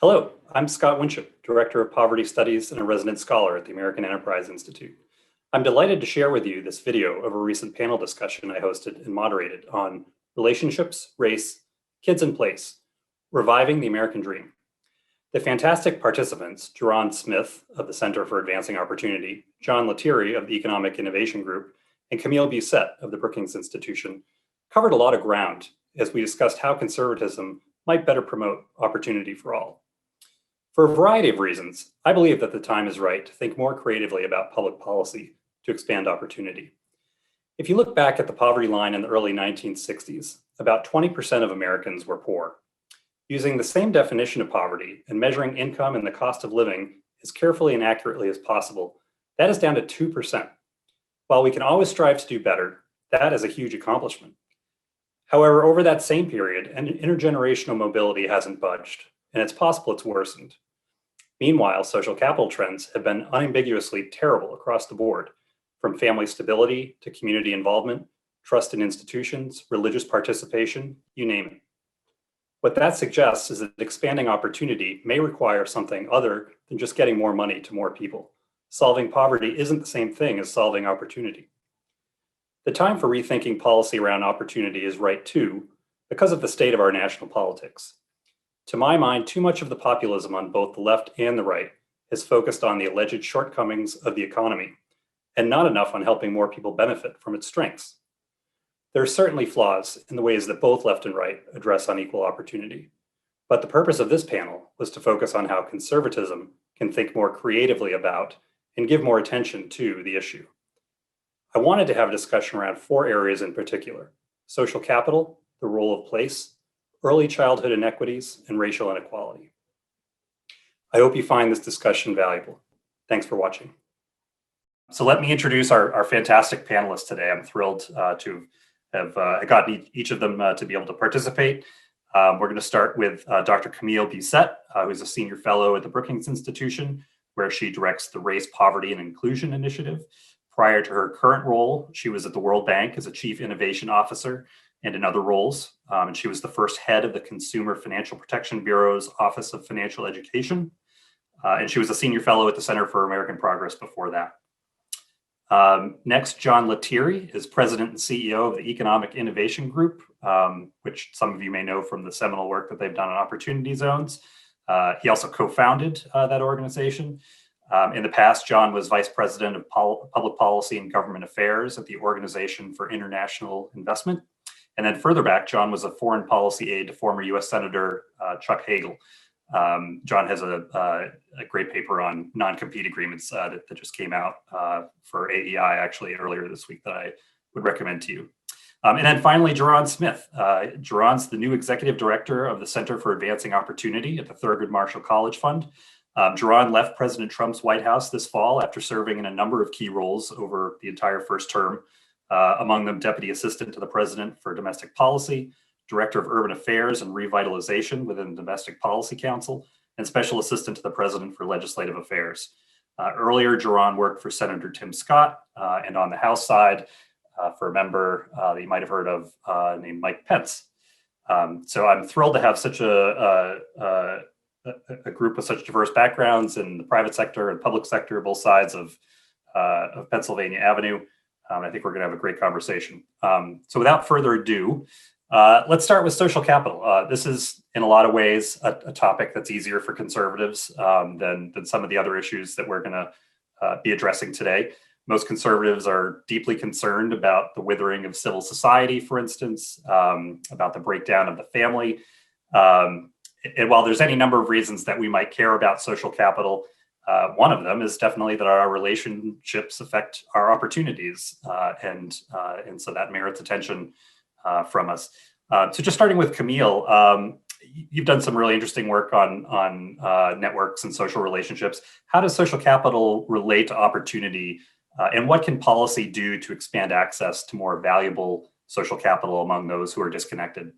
Hello, I'm Scott Winship, Director of Poverty Studies and a resident scholar at the American Enterprise Institute. I'm delighted to share with you this video of a recent panel discussion I hosted and moderated on relationships, race, kids and place, reviving the American dream. The fantastic participants, Jerron Smith of the Center for Advancing Opportunity, John Lettieri of the Economic Innovation Group, and Camille Busette of the Brookings Institution, covered a lot of ground as we discussed how conservatism might better promote opportunity for all. For a variety of reasons, I believe that the time is right to think more creatively about public policy to expand opportunity. If you look back at the poverty line in the early 1960s, about 20% of Americans were poor. Using the same definition of poverty and measuring income and the cost of living as carefully and accurately as possible, that is down to 2%. While we can always strive to do better, that is a huge accomplishment. However, over that same period, intergenerational mobility hasn't budged, and it's possible it's worsened. Meanwhile, social capital trends have been unambiguously terrible across the board, from family stability to community involvement, trust in institutions, religious participation, you name it. What that suggests is that expanding opportunity may require something other than just getting more money to more people. Solving poverty isn't the same thing as solving opportunity. The time for rethinking policy around opportunity is right too, because of the state of our national politics. To my mind, too much of the populism on both the left and the right is focused on the alleged shortcomings of the economy, and not enough on helping more people benefit from its strengths. There are certainly flaws in the ways that both left and right address unequal opportunity, but the purpose of this panel was to focus on how conservatism can think more creatively about and give more attention to the issue. I wanted to have a discussion around 4 areas in particular: social capital, the role of place, early childhood inequities, and racial inequality. I hope you find this discussion valuable. Thanks for watching. So let me introduce our fantastic panelists today. I'm thrilled to have gotten each of them to be able to participate. We're going to start with Dr. Camille Busette, who's a senior fellow at the Brookings Institution, where she directs the Race, Poverty, and Inclusion Initiative. Prior to her current role, she was at the World Bank as a Chief Innovation Officer and in other roles. And she was the first head of the Consumer Financial Protection Bureau's Office of Financial Education. And she was a senior fellow at the Center for American Progress before that. Next, John Lettieri is president and CEO of the Economic Innovation Group, which some of you may know from the seminal work that they've done on opportunity zones. He also co-founded that organization. In the past, John was vice president of public policy and government affairs at the Organization for International Investment. And then further back, John was a foreign policy aide to former US Senator Chuck Hagel. John has a great paper on non-compete agreements that just came out for AEI actually earlier this week that I would recommend to you. And then finally, Jerron Smith. Jerron's the new executive director of the Center for Advancing Opportunity at the Thurgood Marshall College Fund. Jerron left President Trump's White House this fall after serving in a number of key roles over the entire first term, among them Deputy Assistant to the President for Domestic Policy, Director of Urban Affairs and Revitalization within the Domestic Policy Council, and Special Assistant to the President for Legislative Affairs. Earlier, Jerron worked for Senator Tim Scott, and on the House side, for a member that you might have heard of named Mike Pence. So I'm thrilled to have such a group with such diverse backgrounds in the private sector and public sector, both sides of Pennsylvania Avenue. I think we're going to have a great conversation. So without further ado, let's start with social capital. This is, in a lot of ways, a topic that's easier for conservatives than some of the other issues that we're going to be addressing today. Most conservatives are deeply concerned about the withering of civil society, for instance, about the breakdown of the family. And while there's any number of reasons that we might care about social capital, one of them is definitely that our relationships affect our opportunities, and so that merits attention from us. So just starting with Camille, you've done some really interesting work on networks and social relationships. How does social capital relate to opportunity, and what can policy do to expand access to more valuable social capital among those who are disconnected?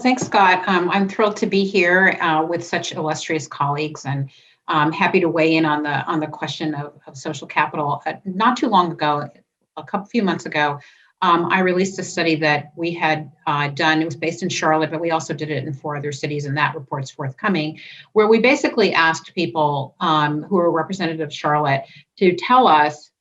Thanks, Scott. I'm thrilled to be here with such illustrious colleagues, and I'm happy to weigh in on the question of social capital. Not too long ago, few months ago, I released a study that we had done. It was based in Charlotte, but we also did it in 4 other cities, and that report's forthcoming, where we basically asked people who are representative of Charlotte to tell us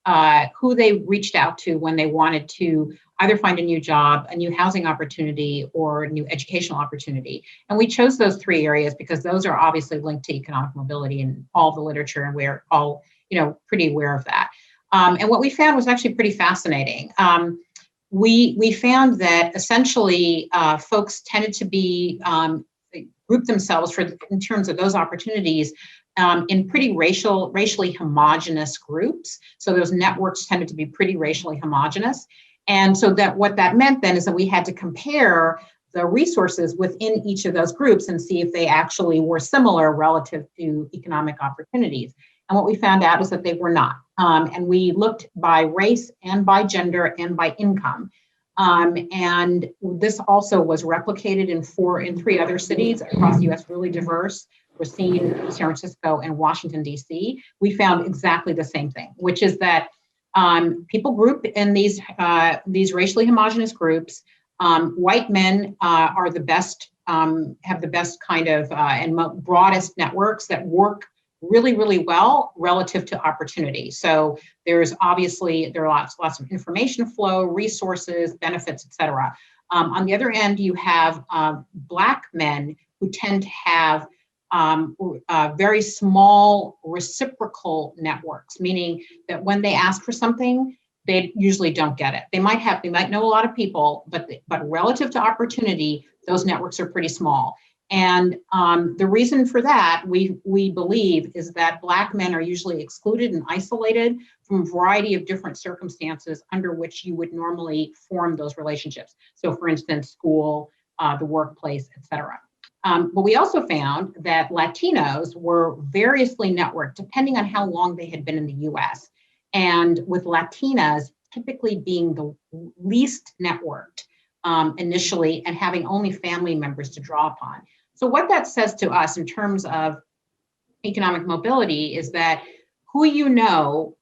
who they reached out to when they wanted to either find a new job, a new housing opportunity, or a new educational opportunity. And we chose those 3 areas because those are obviously linked to economic mobility in all the literature, and we're all, pretty aware of that. And what we found was actually pretty fascinating. We found that essentially folks tended to be group themselves in terms of those opportunities in pretty racially homogenous groups. So those networks tended to be pretty racially homogenous. And so that what that meant then is that we had to compare the resources within each of those groups and see if they actually were similar relative to economic opportunities. And what we found out is that they were not. And we looked by race and by gender and by income. And this also was replicated in 3 other cities across the US, really diverse. Racine, San Francisco, and Washington, DC. We found exactly the same thing, which is that people group in these racially homogenous groups. White men are the best, have the best kind of and broadest networks that work really, really well relative to opportunity. So there are lots of information flow, resources, benefits, et cetera. On the other end, you have Black men who tend to have very small reciprocal networks, meaning that when they ask for something, they usually don't get it. They might know a lot of people, but relative to opportunity, those networks are pretty small. And the reason for that, we believe, is that Black men are usually excluded and isolated from a variety of different circumstances under which you would normally form those relationships. So for instance, school, the workplace, et cetera. But we also found that Latinos were variously networked depending on how long they had been in the US. And with Latinas typically being the least networked initially and having only family members to draw upon. So what that says to us in terms of economic mobility is that who you know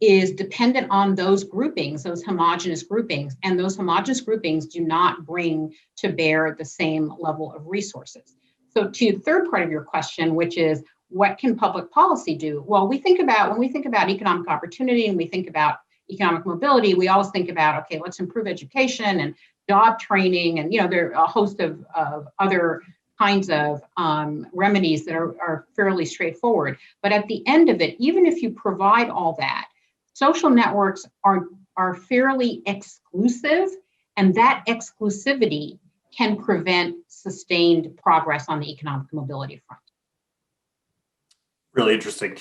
is dependent on those groupings, those homogenous groupings, and those homogenous groupings do not bring to bear the same level of resources. So to the third part of your question, which is what can public policy do? Well, when we think about economic opportunity and we think about economic mobility, we always think about, okay, let's improve education and job training, and there are a host of other kinds of remedies that are fairly straightforward. But at the end of it, even if you provide all that, social networks are fairly exclusive, and that exclusivity can prevent sustained progress on the economic mobility front. Really interesting.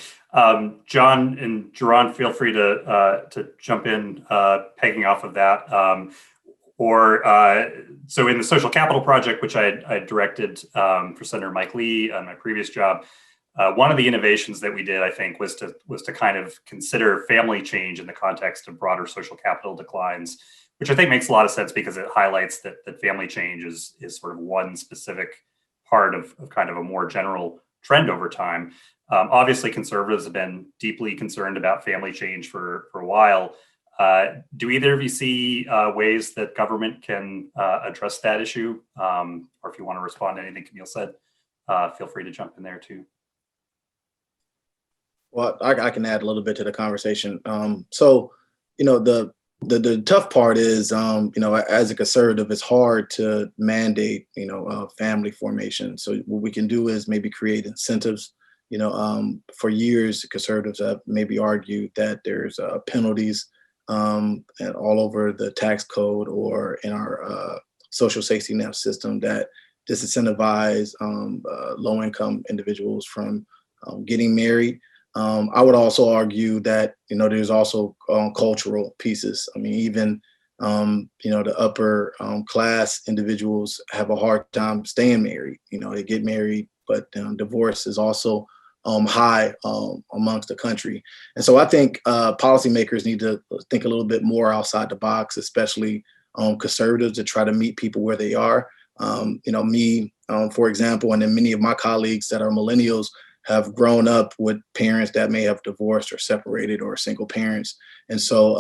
John and Jaron, feel free to jump in, pegging off of that. So in the Social Capital Project, which I directed for Senator Mike Lee on my previous job, one of the innovations that we did, I think, was to kind of consider family change in the context of broader social capital declines, which I think makes a lot of sense because it highlights that family change is sort of one specific part of kind of a more general trend over time. Obviously, conservatives have been deeply concerned about family change for a while. Do either of you see ways that government can address that issue? Or if you want to respond to anything Camille said, feel free to jump in there too. Well, I can add a little bit to the conversation. So, the tough part is, as a conservative, it's hard to mandate, family formation. So what we can do is maybe create incentives. For years, conservatives have maybe argued that there's penalties and all over the tax code or in our social safety net system that disincentivize low-income individuals from getting married. I would also argue that, there's also cultural pieces. I mean, even, the upper class individuals have a hard time staying married. They get married, but divorce is also high amongst the country. And so I think policymakers need to think a little bit more outside the box, especially conservatives, to try to meet people where they are. Me, for example, and then many of my colleagues that are millennials have grown up with parents that may have divorced or separated or single parents. And so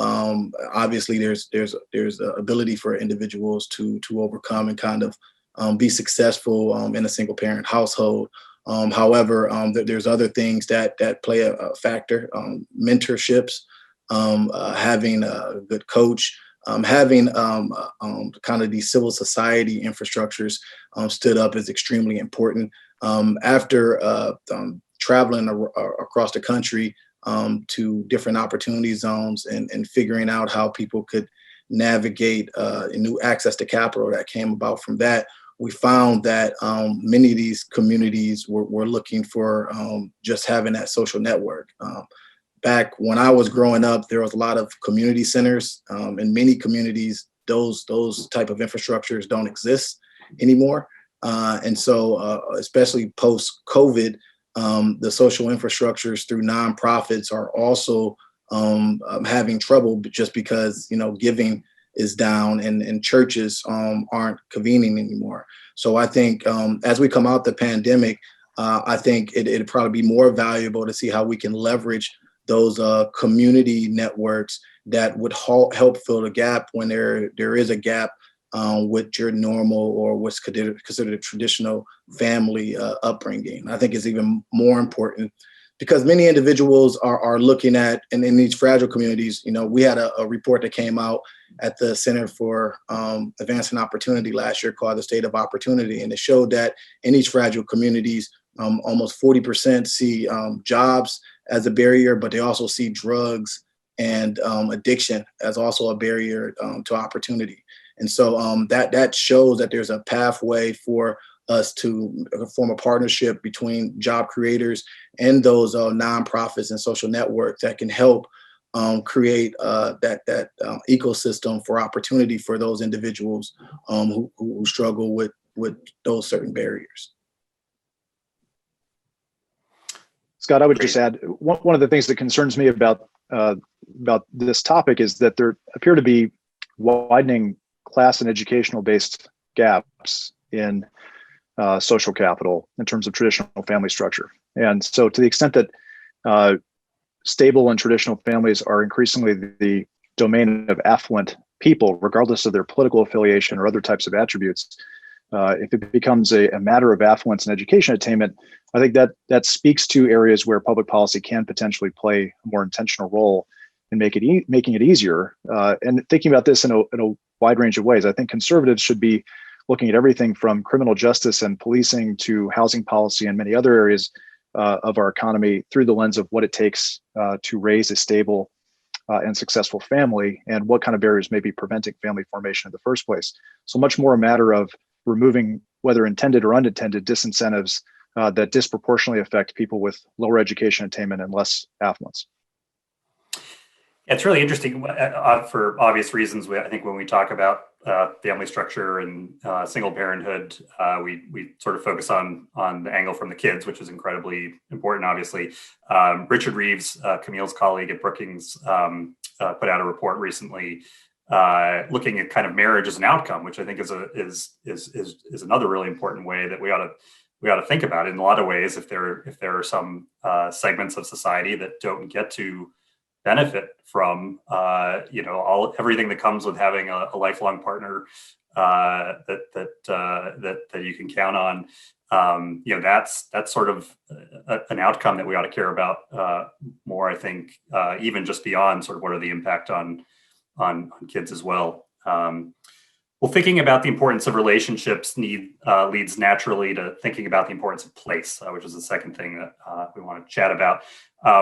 obviously there's the ability for individuals to overcome and kind of be successful in a single parent household. However, there's other things that play a factor, mentorships, having a good coach, having kind of these civil society infrastructures stood up is extremely important. After traveling across the country to different opportunity zones and figuring out how people could navigate new access to capital that came about from that, we found that many of these communities were looking for just having that social network. Back when I was growing up, there was a lot of community centers. In many communities, those type of infrastructures don't exist anymore. And so especially post-COVID, the social infrastructures through nonprofits are also having trouble just because, giving is down and churches aren't convening anymore. So I think as we come out the pandemic, I think it'd probably be more valuable to see how we can leverage those community networks that would help fill the gap when there is a gap with your normal or what's considered a traditional family upbringing. I think it's even more important because many individuals are looking at, and in these fragile communities, we had a report that came out at the Center for Advancing Opportunity last year called The State of Opportunity. And it showed that in these fragile communities, almost 40% see jobs as a barrier, but they also see drugs and addiction as also a barrier to opportunity. And so that shows that there's a pathway for us to form a partnership between job creators and those nonprofits and social networks that can help create that ecosystem for opportunity for those individuals who struggle with those certain barriers. Scott, I would just add one of the things that concerns me about this topic is that there appear to be widening class and educational based gaps in social capital in terms of traditional family structure. And so to the extent that stable and traditional families are increasingly the domain of affluent people, regardless of their political affiliation or other types of attributes, if it becomes a matter of affluence and education attainment, I think that speaks to areas where public policy can potentially play a more intentional role in making it easier. And thinking about this in a wide range of ways, I think conservatives should be looking at everything from criminal justice and policing to housing policy and many other areas of our economy through the lens of what it takes to raise a stable and successful family and what kind of barriers may be preventing family formation in the first place. So much more a matter of removing, whether intended or unintended, disincentives that disproportionately affect people with lower education attainment and less affluence. It's really interesting for obvious reasons. I think when we talk about family structure and single parenthood, we sort of focus on the angle from the kids, which is incredibly important, obviously. Richard Reeves, Camille's colleague at Brookings, put out a report recently looking at kind of marriage as an outcome, which I think is another really important way that we ought to think about it. In a lot of ways, if there are some segments of society that don't get to benefit from everything that comes with having a lifelong partner that you can count on, that's sort of an outcome that we ought to care about more, I think, even just beyond sort of what are the impact on kids as well. Well, thinking about the importance of relationships leads naturally to thinking about the importance of place, which is the second thing that we want to chat about.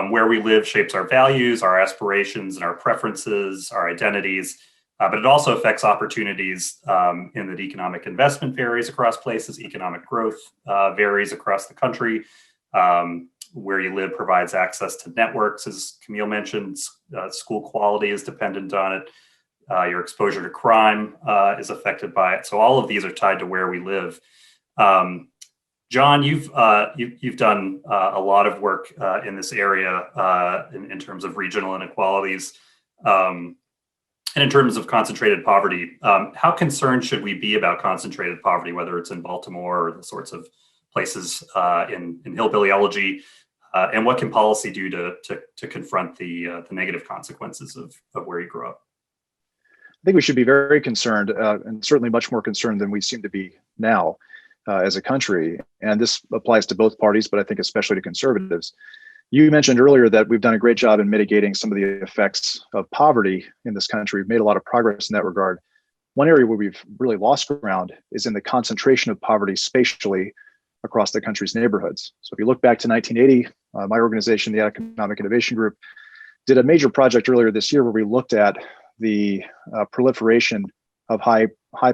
Where we live shapes our values, our aspirations, and our preferences, our identities, but it also affects opportunities in that economic investment varies across places, economic growth varies across the country. Where you live provides access to networks, as Camille mentioned. School quality is dependent on it. Your exposure to crime is affected by it. So all of these are tied to where we live. John, you've done a lot of work in this area in terms of regional inequalities and in terms of concentrated poverty. How concerned should we be about concentrated poverty, whether it's in Baltimore or the sorts of places in hillbilly elegy? And what can policy do to confront the negative consequences of where you grew up? I think we should be very concerned, and certainly much more concerned than we seem to be now as a country. And this applies to both parties, but I think especially to conservatives. You mentioned earlier that we've done a great job in mitigating some of the effects of poverty in this country. We've made a lot of progress in that regard. One area where we've really lost ground is in the concentration of poverty spatially across the country's neighborhoods. So if you look back to 1980, my organization, the Economic Innovation Group, did a major project earlier this year where we looked at the proliferation of high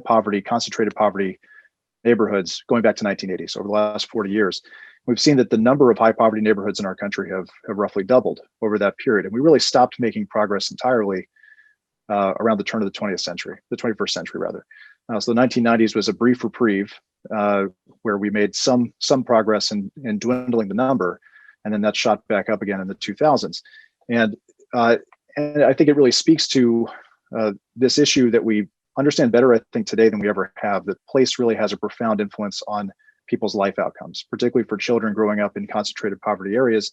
poverty, concentrated poverty neighborhoods going back to 1980. So over the last 40 years, we've seen that the number of high poverty neighborhoods in our country have roughly doubled over that period. And we really stopped making progress entirely around the turn of the 20th century, the 21st century rather. So the 1990s was a brief reprieve where we made some progress in dwindling the number, and then that shot back up again in the 2000s. And I think it really speaks to this issue that we understand better, I think, today than we ever have, that place really has a profound influence on people's life outcomes, particularly for children growing up in concentrated poverty areas.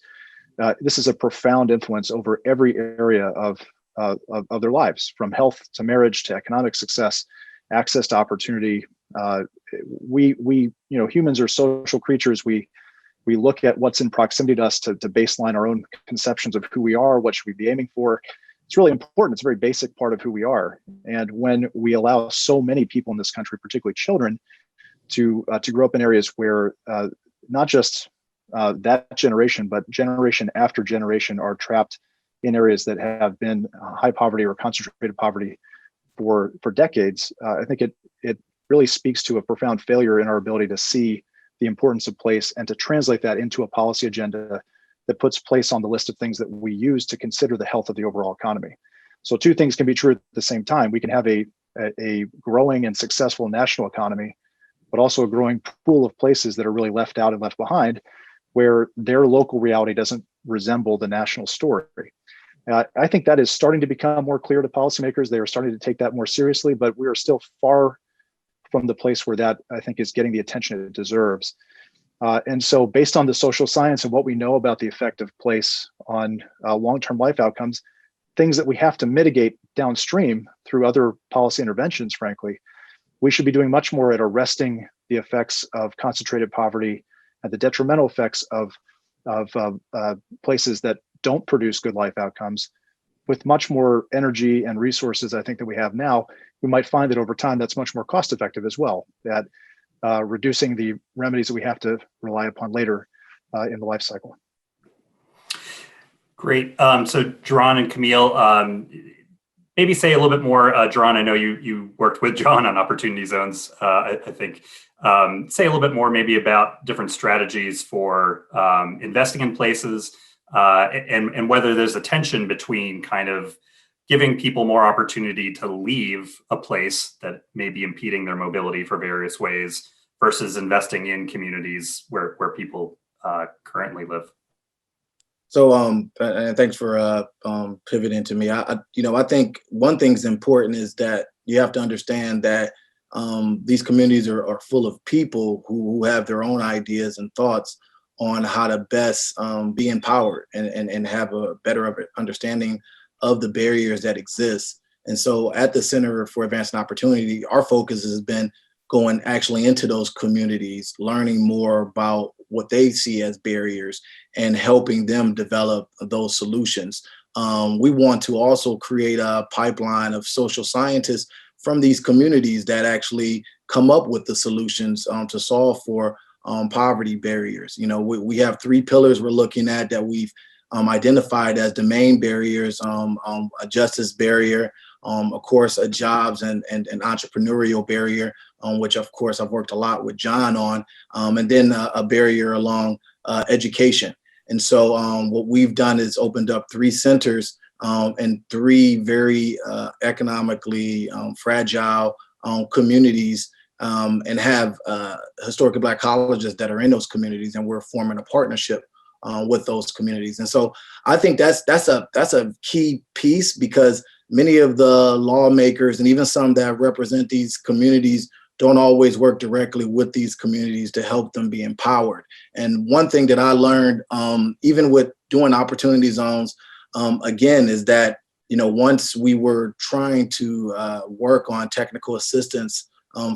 This is a profound influence over every area of their lives, from health to marriage to economic success, access to opportunity. Humans are social creatures. We look at what's in proximity to us to baseline our own conceptions of who we are, what should we be aiming for. It's really important. It's a very basic part of who we are. And when we allow so many people in this country, particularly children, to grow up in areas where not just that generation, but generation after generation are trapped in areas that have been high poverty or concentrated poverty for decades, I think it really speaks to a profound failure in our ability to see the importance of place and to translate that into a policy agenda that puts place on the list of things that we use to consider the health of the overall economy. So two things can be true at the same time. We can have a growing and successful national economy, but also a growing pool of places that are really left out and left behind, where their local reality doesn't resemble the national story. I think that is starting to become more clear to policymakers. They are starting to take that more seriously, but we are still far from the place where that, I think, is getting the attention it deserves. And so based on the social science and what we know about the effect of place on long-term life outcomes, things that we have to mitigate downstream through other policy interventions, frankly, we should be doing much more at arresting the effects of concentrated poverty and the detrimental effects of places that don't produce good life outcomes. With much more energy and resources, I think, that we have now, we might find that over time that's much more cost effective as well, that reducing the remedies that we have to rely upon later in the life cycle. Great. So Jaron and Camille, maybe say a little bit more. Jaron, I know you worked with John on opportunity zones, I think. Say a little bit more maybe about different strategies for investing in places and whether there's a tension between kind of giving people more opportunity to leave a place that may be impeding their mobility for various ways versus investing in communities where people currently live. So, and thanks for pivoting to me. I think one thing's important is that you have to understand that these communities are full of people who have their own ideas and thoughts on how to best be empowered and have a better understanding of the barriers that exist. And so at the Center for Advancing Opportunity, our focus has been going actually into those communities, learning more about what they see as barriers and helping them develop those solutions. We want to also create a pipeline of social scientists from these communities that actually come up with the solutions to solve for poverty barriers. We have 3 pillars we're looking at that we've identified as the main barriers: a justice barrier, of course, a jobs and an entrepreneurial barrier, which of course I've worked a lot with John on, and then a barrier along education. And so what we've done is opened up 3 centers in 3 very economically fragile communities, and have historically Black colleges that are in those communities, and we're forming a partnership with those communities. And so I think that's a key piece, because many of the lawmakers and even some that represent these communities don't always work directly with these communities to help them be empowered. And one thing that I learned, even with doing opportunity zones, again, is that, once we were trying to work on technical assistance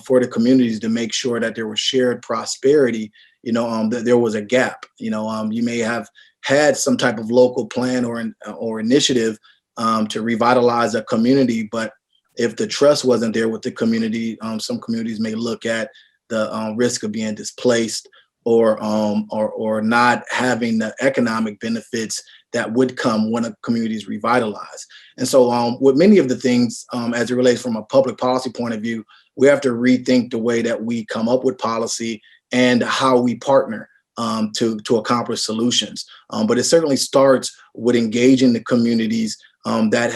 for the communities to make sure that there was shared prosperity, that there was a gap. You may have had some type of local plan or initiative to revitalize a community, but if the trust wasn't there with the community, some communities may look at the risk of being displaced or not having the economic benefits that would come when a community is revitalized. And so with many of the things, as it relates from a public policy point of view, we have to rethink the way that we come up with policy and how we partner to accomplish solutions. But it certainly starts with engaging the communities that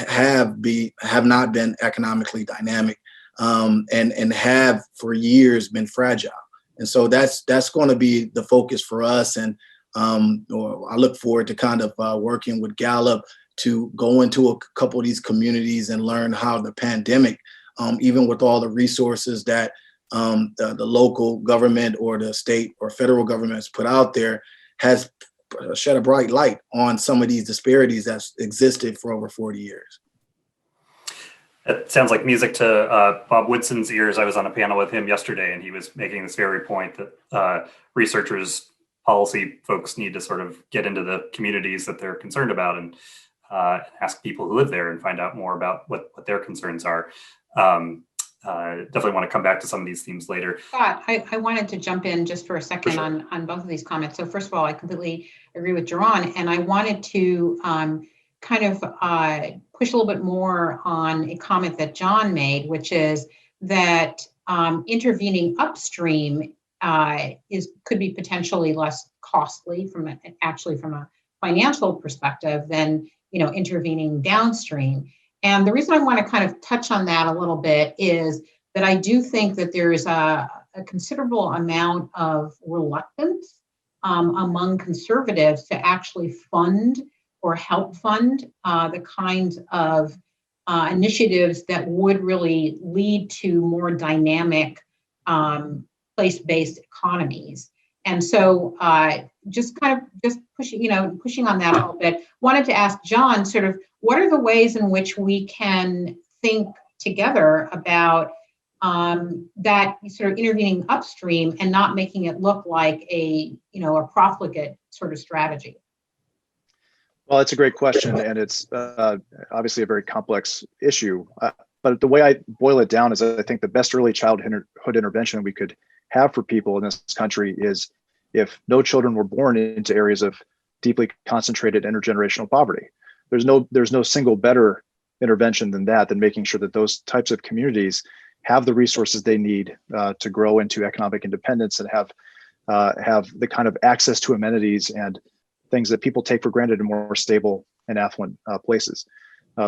have not been economically dynamic and have for years been fragile. And so that's going to be the focus for us. And I look forward to kind of working with Gallup to go into a couple of these communities and learn how the pandemic, even with all the resources that the local government or the state or federal governments put out there, has shed a bright light on some of these disparities that's existed for over 40 years. It sounds like music to Bob Woodson's ears. I was on a panel with him yesterday, and he was making this very point that researchers, policy folks need to sort of get into the communities that they're concerned about and ask people who live there and find out more about what their concerns are. Definitely want to come back to some of these themes later. Scott, I wanted to jump in just for a second on both of these comments. So first of all, I completely agree with Jaron, and I wanted to kind of push a little bit more on a comment that John made, which is that intervening upstream could be potentially less costly from a financial perspective than intervening downstream. And the reason I want to kind of touch on that a little bit is that I do think that there is a considerable amount of reluctance among conservatives to actually fund or help fund the kinds of initiatives that would really lead to more dynamic place-based economies. And so just pushing on that a little bit, wanted to ask John sort of, what are the ways in which we can think together about that sort of intervening upstream and not making it look like a profligate sort of strategy? Well, it's a great question, and it's obviously a very complex issue. But the way I boil it down is I think the best early childhood intervention we could have for people in this country is if no children were born into areas of deeply concentrated intergenerational poverty. There's no single better intervention than making sure that those types of communities have the resources they need to grow into economic independence and have the kind of access to amenities and things that people take for granted in more stable and affluent places.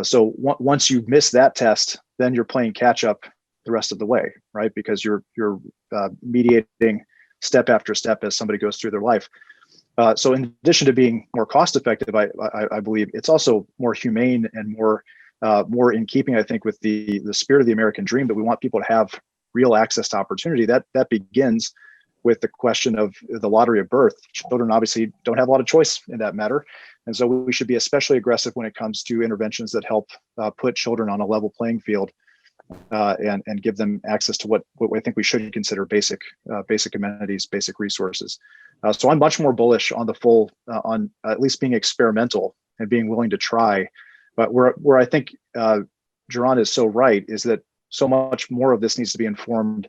So once you miss that test, then you're playing catch up the rest of the way, right? Because you're mediating step after step as somebody goes through their life. So in addition to being more cost effective, I believe it's also more humane and more in keeping, I think, with the spirit of the American dream, that we want people to have real access to opportunity. That begins with the question of the lottery of birth. Children obviously don't have a lot of choice in that matter. And so we should be especially aggressive when it comes to interventions that help put children on a level playing field and give them access to what I think we should consider basic amenities, basic resources. So I'm much more bullish on the full, on at least being experimental and being willing to try. But where I think Jaron is so right is that so much more of this needs to be informed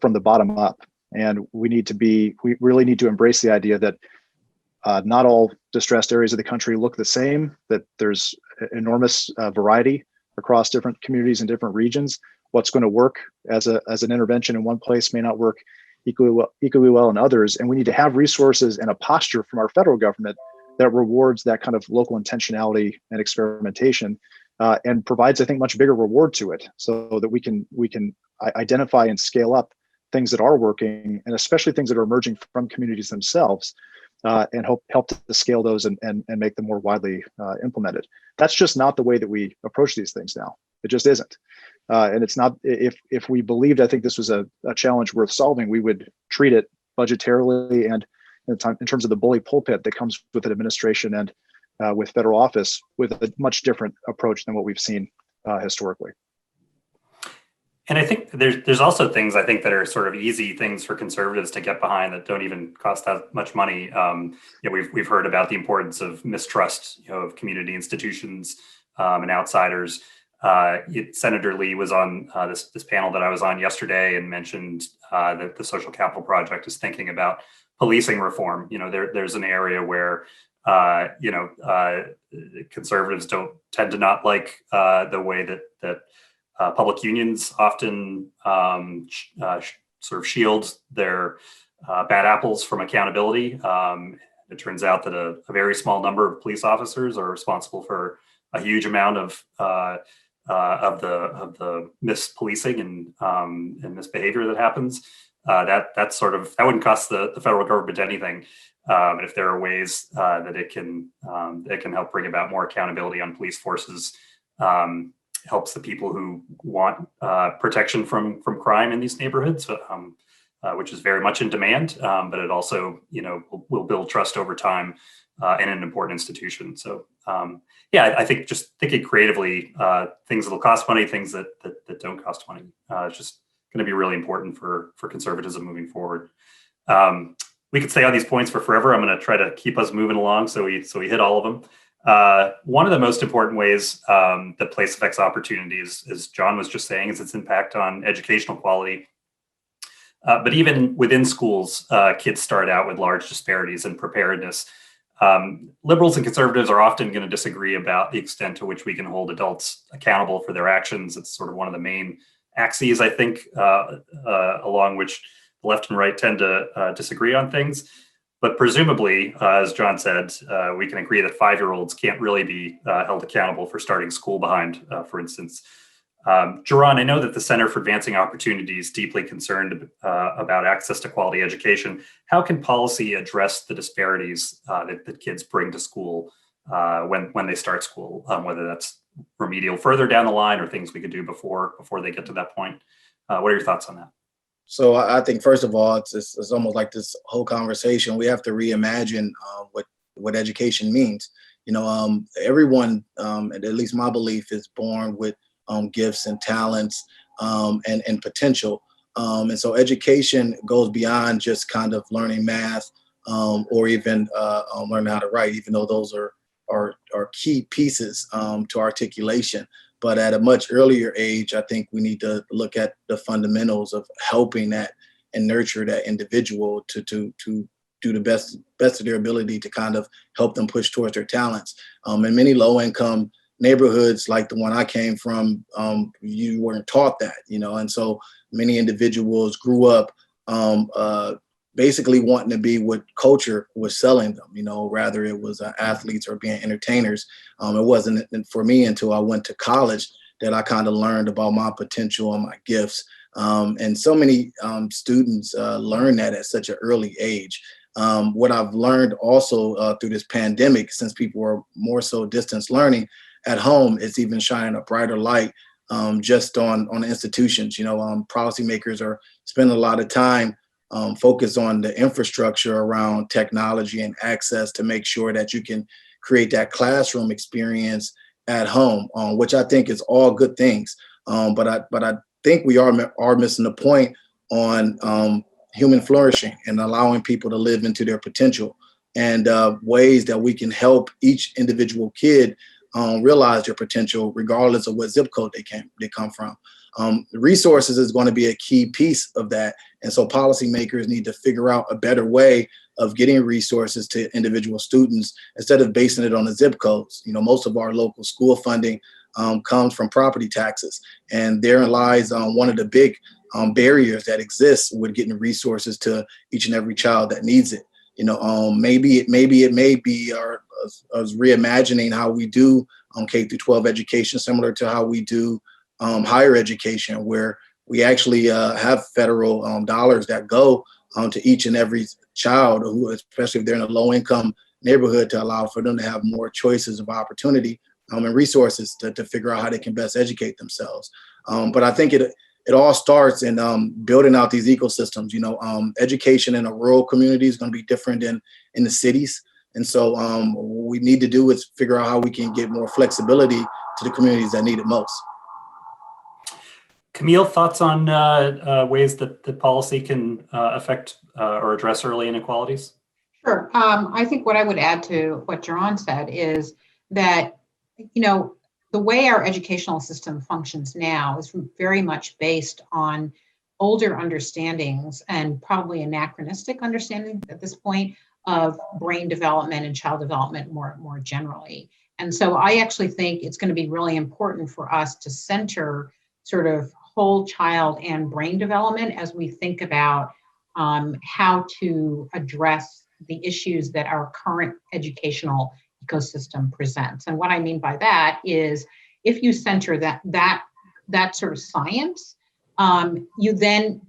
from the bottom up. And we really need to embrace the idea that not all distressed areas of the country look the same, that there's enormous variety across different communities and different regions. What's going to work as an intervention in one place may not work equally well in others. And we need to have resources and a posture from our federal government that rewards that kind of local intentionality and experimentation and provides, I think, much bigger reward to it, so that we can identify and scale up things that are working, and especially things that are emerging from communities themselves, and help to scale those and make them more widely implemented. That's just not the way that we approach these things now. It just isn't. And it's not, if we believed, I think this was a challenge worth solving, we would treat it budgetarily and in terms of the bully pulpit that comes with an administration and with federal office with a much different approach than what we've seen historically. And I think there's also things I think that are sort of easy things for conservatives to get behind that don't even cost that much money. We've heard about the importance of mistrust, of community institutions and outsiders. Senator Lee was on this panel that I was on yesterday and mentioned that the Social Capital Project is thinking about policing reform. There's an area where conservatives don't tend to not like the way that public unions often sort of shield their bad apples from accountability. It turns out that a very small number of police officers are responsible for a huge amount of the mispolicing and misbehavior that happens. That wouldn't cost the federal government anything. And if there are ways that it can help bring about more accountability on police forces, helps the people who want protection from crime in these neighborhoods, which is very much in demand. But it also, will build trust over time in an important institution. So, I think just thinking creatively, things that'll cost money, things that don't cost money, it's just going to be really important for conservatism moving forward. We could stay on these points for forever. I'm going to try to keep us moving along so we hit all of them. One of the most important ways that place affects opportunities, as John was just saying, is its impact on educational quality. But even within schools, kids start out with large disparities in preparedness. Liberals and conservatives are often going to disagree about the extent to which we can hold adults accountable for their actions. It's sort of one of the main axes, I think, along which the left and right tend to disagree on things. But presumably, as John said, we can agree that 5-year-olds can't really be held accountable for starting school behind, for instance. Jaron, I know that the Center for Advancing Opportunity is deeply concerned about access to quality education. How can policy address the disparities that kids bring to school when they start school, whether that's remedial further down the line or things we could do before they get to that point? What are your thoughts on that? So I think, first of all, it's almost like this whole conversation. We have to reimagine what education means. Everyone, at least my belief, is born with gifts and talents and potential. And so education goes beyond just kind of learning math or even learning how to write, even though those are key pieces to articulation. But at a much earlier age, I think we need to look at the fundamentals of helping that and nurture that individual to do the best of their ability to kind of help them push towards their talents. In many low-income neighborhoods like the one I came from, you weren't taught that, and so many individuals grew up basically wanting to be what culture was selling them, rather it was athletes or being entertainers. It wasn't for me until I went to college that I kind of learned about my potential and my gifts. And so many students learn that at such an early age. What I've learned also through this pandemic, since people are more so distance learning at home, it's even shining a brighter light just on the institutions. Policymakers are spending a lot of time focus on the infrastructure around technology and access to make sure that you can create that classroom experience at home, which I think is all good things. But I think we are missing the point on human flourishing and allowing people to live into their potential and ways that we can help each individual kid realize their potential, regardless of what zip code they come from. Resources is going to be a key piece of that. And so policymakers need to figure out a better way of getting resources to individual students instead of basing it on the zip codes. Most of our local school funding comes from property taxes. And therein lies one of the big barriers that exists with getting resources to each and every child that needs it. Maybe it may be us reimagining how we do K through 12 education, similar to how we do higher education, where we actually have federal dollars that go to each and every child, who, especially if they're in a low-income neighborhood, to allow for them to have more choices of opportunity and resources to figure out how they can best educate themselves. But I think it all starts in building out these ecosystems. Education in a rural community is going to be different than in the cities. And so what we need to do is figure out how we can get more flexibility to the communities that need it most. Camille, thoughts on ways that the policy can affect or address early inequalities? Sure. I think what I would add to what Jaron said is that, the way our educational system functions now is very much based on older understandings and probably anachronistic understanding at this point of brain development and child development more generally. And so I actually think it's going to be really important for us to center sort of whole child and brain development as we think about how to address the issues that our current educational ecosystem presents. And what I mean by that is if you center that sort of science, you then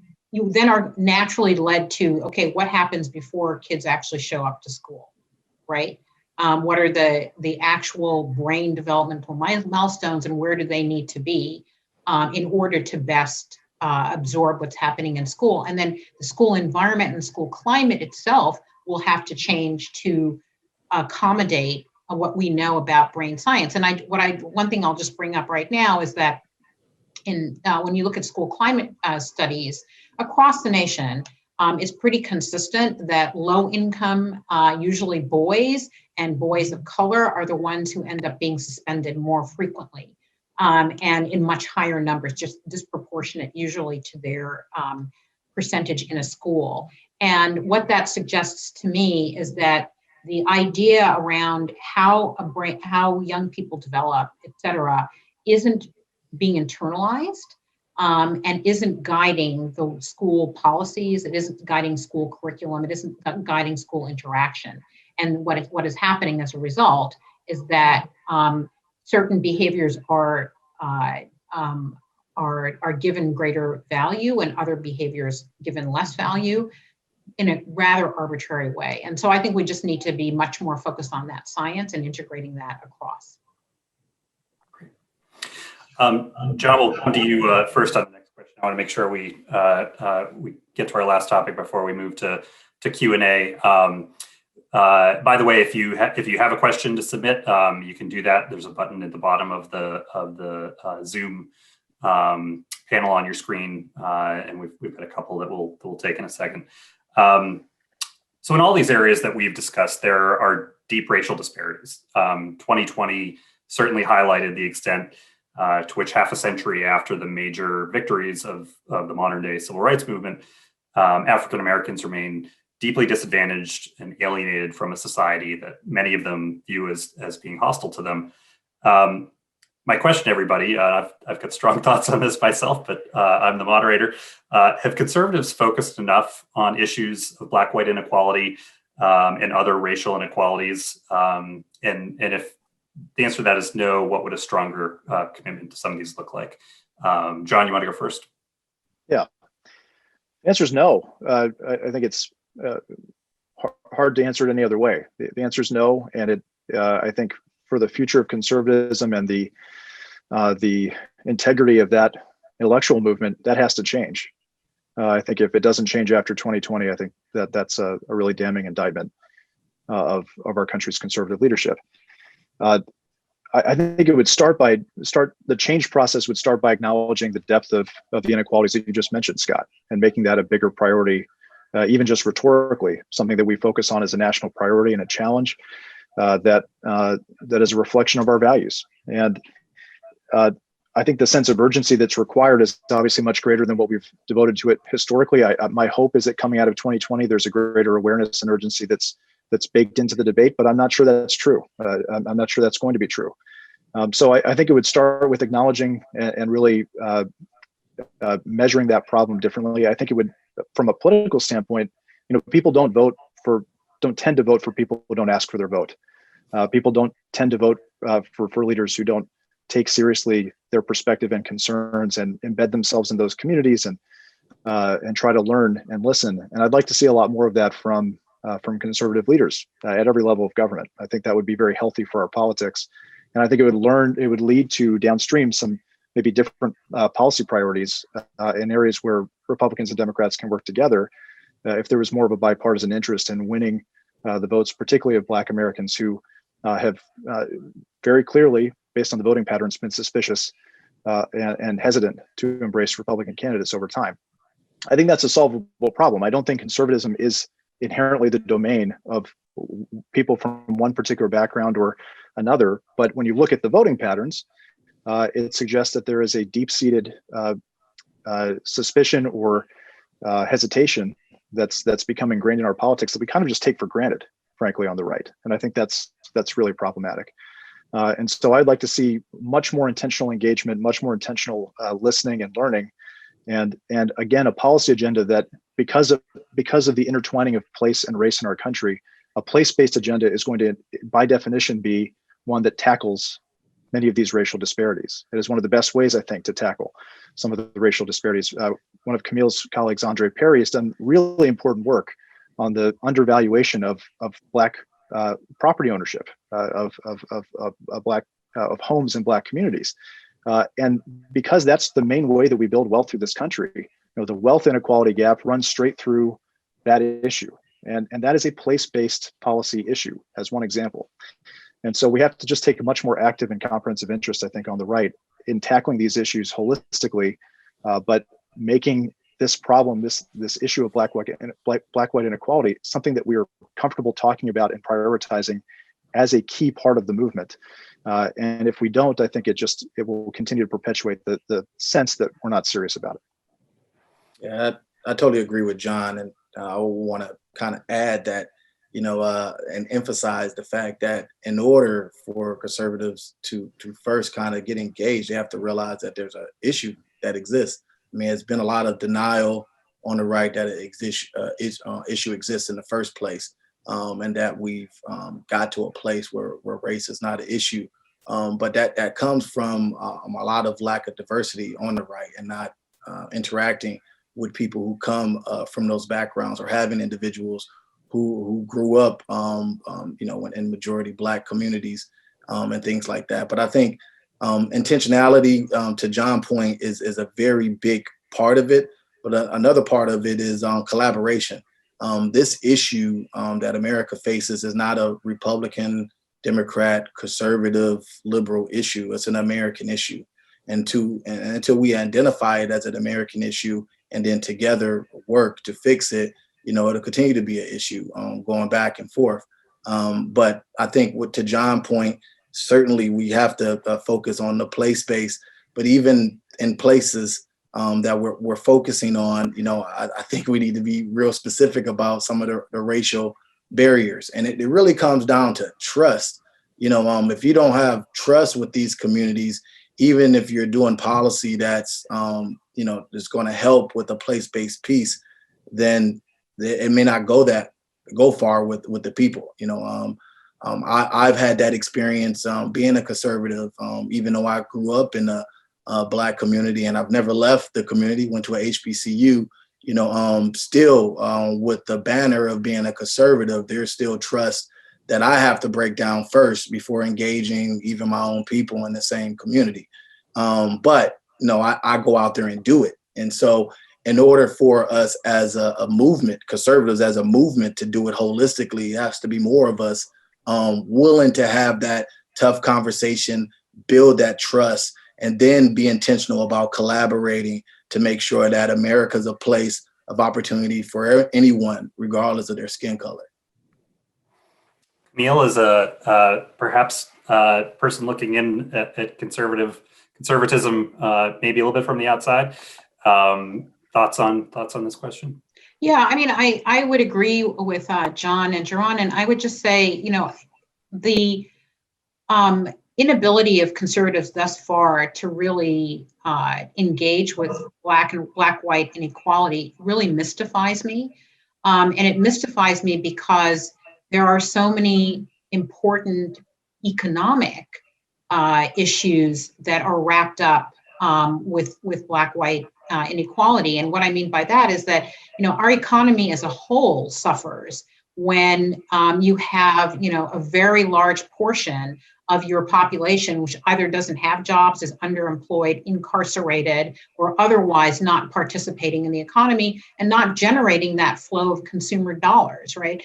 are naturally led to, okay, what happens before kids actually show up to school, right? What are the actual brain developmental milestones and where do they need to be in order to best absorb what's happening in school? And then the school environment and school climate itself will have to change to accommodate what we know about brain science. And one thing I'll just bring up right now is that when you look at school climate studies across the nation, it's pretty consistent that low income, usually boys and boys of color are the ones who end up being suspended more frequently and in much higher numbers, just disproportionate usually to their percentage in a school. And what that suggests to me is that the idea around how young people develop, et cetera, isn't being internalized and isn't guiding the school policies. It isn't guiding school curriculum. It isn't guiding school interaction. And what is happening as a result is that certain behaviors are given greater value and other behaviors given less value in a rather arbitrary way. And so I think we just need to be much more focused on that science and integrating that across. John, we'll come to you first on the next question. I want to make sure we get to our last topic before we move to Q&A. By the way, if you have a question to submit, you can do that. There's a button at the bottom of the Zoom panel on your screen, and we've got a couple that we'll take in a second. So in all these areas that we've discussed, there are deep racial disparities. 2020 certainly highlighted the extent to which half a century after the major victories of the modern day civil rights movement, African Americans remain deeply disadvantaged and alienated from a society that many of them view as being hostile to them. My question, everybody, I've got strong thoughts on this myself, but I'm the moderator. Have conservatives focused enough on issues of Black-white inequality and other racial inequalities? And if the answer to that is no, what would a stronger commitment to some of these look like? John, you want to go first? Yeah, the answer is no. I think it's hard to answer it any other way. The answer is no, and I think for the future of conservatism and the integrity of that intellectual movement, that has to change. I think if it doesn't change after 2020, I think that's a really damning indictment of our country's conservative leadership. I think it would the change process would start by acknowledging the depth of the inequalities that you just mentioned, Scott, and making that a bigger priority, even just rhetorically, something that we focus on as a national priority and a challenge that is a reflection of our values. And I think the sense of urgency that's required is obviously much greater than what we've devoted to it historically. My hope is that coming out of 2020, there's a greater awareness and urgency that's baked into the debate, but I'm not sure that's true. I'm not sure that's going to be true. So I think it would start with acknowledging and really measuring that problem differently. I think it would, from a political standpoint, people don't tend to vote for people who don't ask for their vote. People don't tend to vote for leaders who don't take seriously their perspective and concerns and embed themselves in those communities and try to learn and listen. And I'd like to see a lot more of that from conservative leaders at every level of government. I think that would be very healthy for our politics. And I think it would lead to downstream some maybe different policy priorities in areas where Republicans and Democrats can work together, if there was more of a bipartisan interest in winning the votes, particularly of Black Americans who have very clearly, based on the voting patterns, been suspicious and hesitant to embrace Republican candidates over time. I think that's a solvable problem. I don't think conservatism is inherently the domain of people from one particular background or another. But when you look at the voting patterns, it suggests that there is a deep-seated suspicion or hesitation that's become ingrained in our politics that we kind of just take for granted, frankly, on the right. And I think that's really problematic. And so I'd like to see much more intentional engagement, much more intentional listening and learning, and again, a policy agenda that, because of the intertwining of place and race in our country, a place-based agenda is going to, by definition, be one that tackles many of these racial disparities. It is one of the best ways, I think, to tackle some of the racial disparities. One of Camille's colleagues, Andre Perry, has done really important work on the undervaluation of Black property ownership, of homes in Black communities. And because that's the main way that we build wealth through this country, the wealth inequality gap runs straight through that issue. And that is a place-based policy issue, as one example. And so we have to just take a much more active and comprehensive interest, I think, on the right in tackling these issues holistically, but making this problem, this issue of black-white inequality, something that we are comfortable talking about and prioritizing as a key part of the movement. And if we don't, I think it will continue to perpetuate the sense that we're not serious about it. Yeah, I totally agree with John, and I want to kind of add that, and emphasize the fact that in order for conservatives to first kind of get engaged, they have to realize that there's an issue that exists. I mean, there's been a lot of denial on the right that issue exists in the first place, and that we've got to a place where race is not an issue. But that comes from a lot of lack of diversity on the right, and not interacting with people who come from those backgrounds, or having individuals who grew up, in majority Black communities and things like that. But I think intentionality, to John's point, is a very big part of it. But another part of it is collaboration. This issue that America faces is not a Republican, Democrat, conservative, liberal issue. It's an American issue. And until we identify it as an American issue and then together work to fix it, it'll continue to be an issue going back and forth. But I think to John's point, certainly we have to focus on the place-based, but even in places that we're focusing on, I think we need to be real specific about some of the racial barriers. And it really comes down to trust. If you don't have trust with these communities, even if you're doing policy that's, that's going to help with a place-based piece, then it may not go far with the people. I've had that experience being a conservative, even though I grew up in a Black community, and I've never left the community, went to a HBCU, still with the banner of being a conservative, there's still trust that I have to break down first before engaging even my own people in the same community. But I go out there and do it. And so in order for us as a movement, conservatives as a movement, to do it holistically, it has to be more of us willing to have that tough conversation, build that trust, and then be intentional about collaborating to make sure that America is a place of opportunity for anyone, regardless of their skin color. Camille is a perhaps person looking in at conservatism, maybe a little bit from the outside. Thoughts on this question? Yeah, I mean, I would agree with John and Jaron, and I would just say, the inability of conservatives thus far to really engage with black-white inequality really mystifies me. And it mystifies me because there are so many important economic issues that are wrapped up with black-white inequality. And what I mean by that is that, our economy as a whole suffers when you have, a very large portion of your population which either doesn't have jobs, is underemployed, incarcerated, or otherwise not participating in the economy and not generating that flow of consumer dollars, right?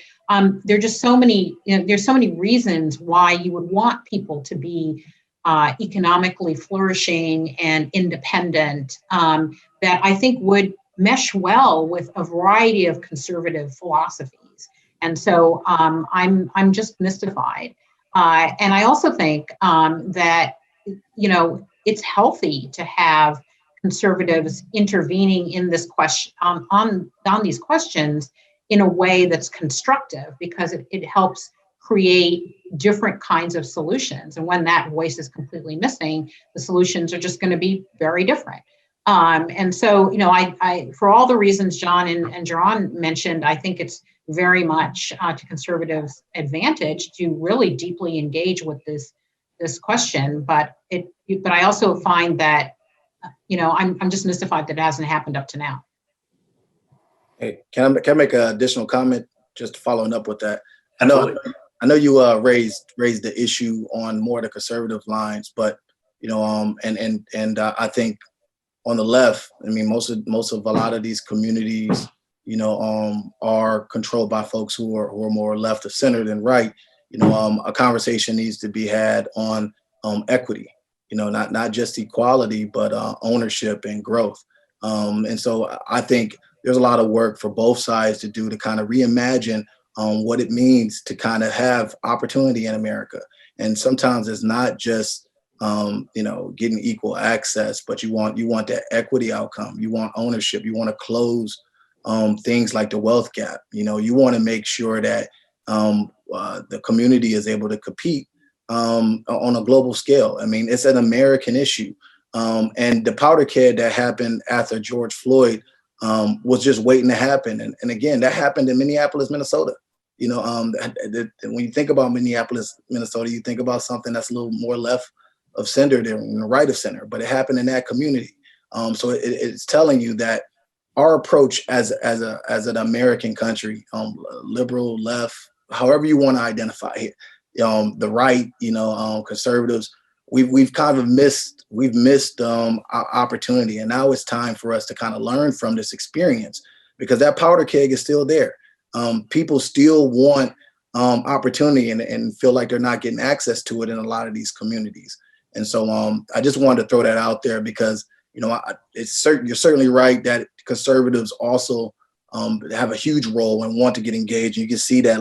There are just so many, there's so many reasons why you would want people to be economically flourishing and independent that I think would mesh well with a variety of conservative philosophies. And so I'm just mystified. And I also think that, it's healthy to have conservatives intervening in this question on these questions in a way that's constructive, because it helps create different kinds of solutions. And when that voice is completely missing, the solutions are just going to be very different. And so, I for all the reasons John and Jaron mentioned, I think it's very much to conservatives' advantage to really deeply engage with this question. But I also find that, I'm just mystified that it hasn't happened up to now. Hey, can I make an additional comment just following up with that? Absolutely. I know you raised the issue on more the conservative lines, but I think on the left, I mean, most of a lot of these communities, are controlled by folks who are more left of center than right. A conversation needs to be had on equity, not just equality, but ownership and growth. And so I think there's a lot of work for both sides to do to kind of reimagine what it means to kind of have opportunity in America. And sometimes it's not just getting equal access, but you want that equity outcome. You want ownership. You want to close things like the wealth gap. You want to make sure that the community is able to compete on a global scale. I mean, it's an American issue. And the powder keg that happened after George Floyd was just waiting to happen. And again, that happened in Minneapolis, Minnesota. When you think about Minneapolis, Minnesota, you think about something that's a little more left of center than the right of center, but it happened in that community. So it's telling you that our approach as an American country, liberal, left, however you want to identify it, the right, conservatives, we've kind of missed opportunity, and now it's time for us to kind of learn from this experience, because that powder keg is still there. People still want opportunity and feel like they're not getting access to it in a lot of these communities. And so I just wanted to throw that out there because, you're certainly right that conservatives also have a huge role and want to get engaged. You can see that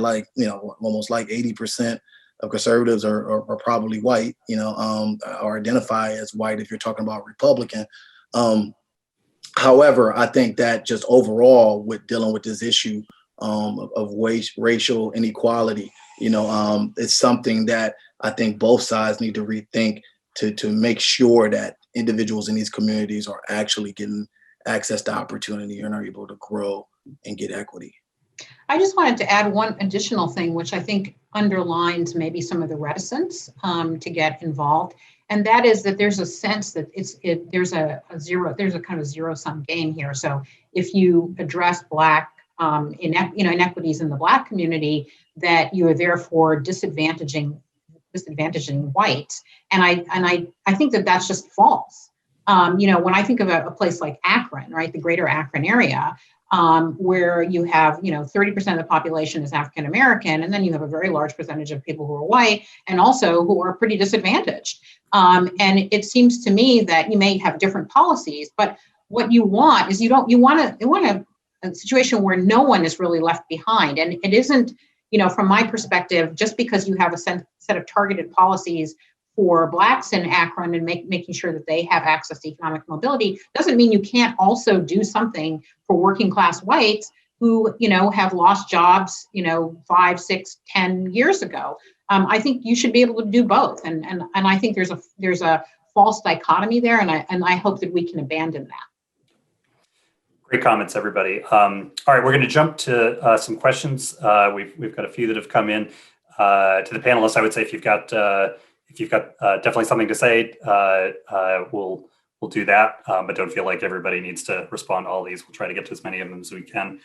almost like 80% of conservatives are probably white, or identify as white if you're talking about Republican. However, I think that just overall with dealing with this issue of racial inequality, it's something that I think both sides need to rethink to make sure that individuals in these communities are actually getting access to opportunity and are able to grow and get equity. I just wanted to add one additional thing, which I think underlines maybe some of the reticence to get involved. And that is that there's a sense that there's a kind of zero-sum game here. So if you address Black inequities in the Black community, that you are therefore disadvantaging whites. And I think that that's just false. When I think of a place like Akron, right, the greater Akron area, where you have, 30% of the population is African American, and then you have a very large percentage of people who are white and also who are pretty disadvantaged. And it seems to me that you may have different policies, but what you want is you want a situation where no one is really left behind. And it isn't, from my perspective, just because you have a set of targeted policies for Blacks in Akron and making sure that they have access to economic mobility doesn't mean you can't also do something for working class whites who, have lost jobs, 5, 6, 10 years ago. I think you should be able to do both. And I think there's a false dichotomy there. And I hope that we can abandon that. Great comments, everybody. All right, we're going to jump to some questions. We've got a few that have come in. To the panelists, I would say if you've got definitely something to say, we'll do that. But don't feel like everybody needs to respond to all these. We'll try to get to as many of them as we can.